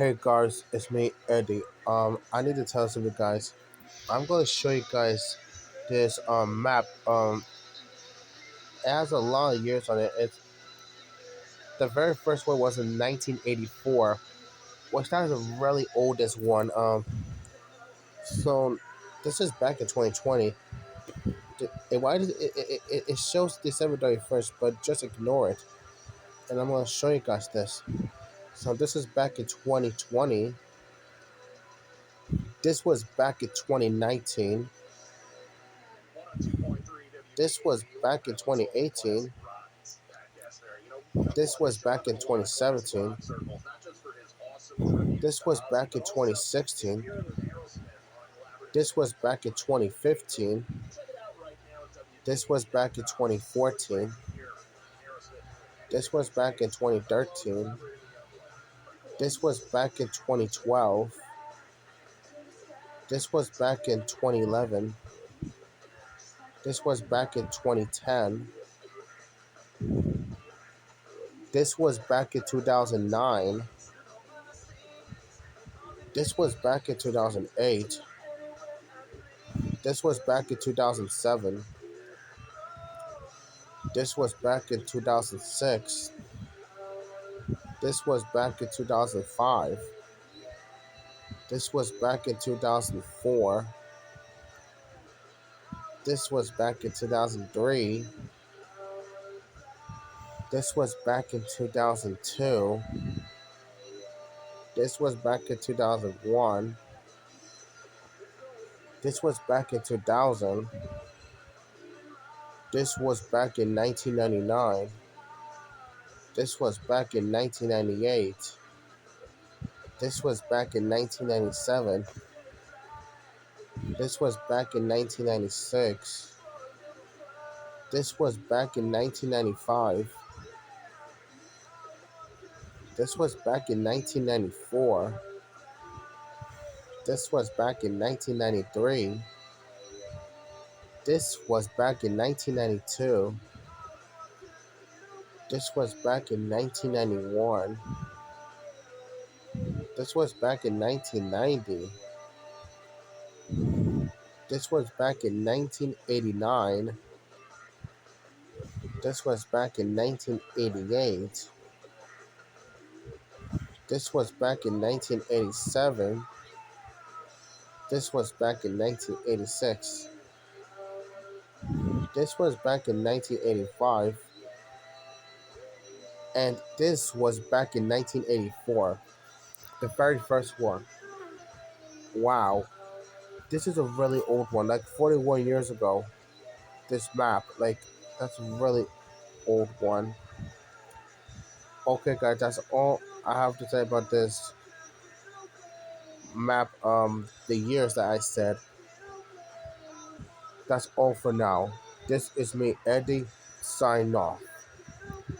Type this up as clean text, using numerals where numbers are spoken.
Hey guys, it's me Eddie. I need to tell some of you guys. I'm going to show you guys this map. It has a lot of years on it. It's the very first one was in 1984, which that is the really oldest one. So this is back in 2020. Why does it shows December 31st, but just ignore it. And I'm going to show you guys this. So this is back in 2020. This was back in 2019. This was back in 2018. This was back in 2017. This was back in 2016. This was back in 2015. This was back in 2014. This was back in 2013. This was back in 2012. This was back in 2011. This was back in 2010. This was back in 2009. This was back in 2008. This was back in 2007. This was back in 2006. This was back in 2005. This was back in 2004. This was back in 2003. This was back in 2002. This was back in 2001. This was back in 2000. This was back in 1999. This was back in 1998. This was back in 1997. This was back in 1996. This was back in 1995. This was back in 1994. This was back in 1993. This was back in 1992. This was back in 1991. This was back in 1990. This was back in 1989. This was back in 1988. This was back in 1987. This was back in 1986. This was back in 1985. And this was back in 1984. The very first one. Wow. This is a really old one, like 41 years ago. This map, like, that's a really old one. Okay, guys, that's all I have to say about this map. The years that I said. That's all for now. This is me, Eddie, sign off.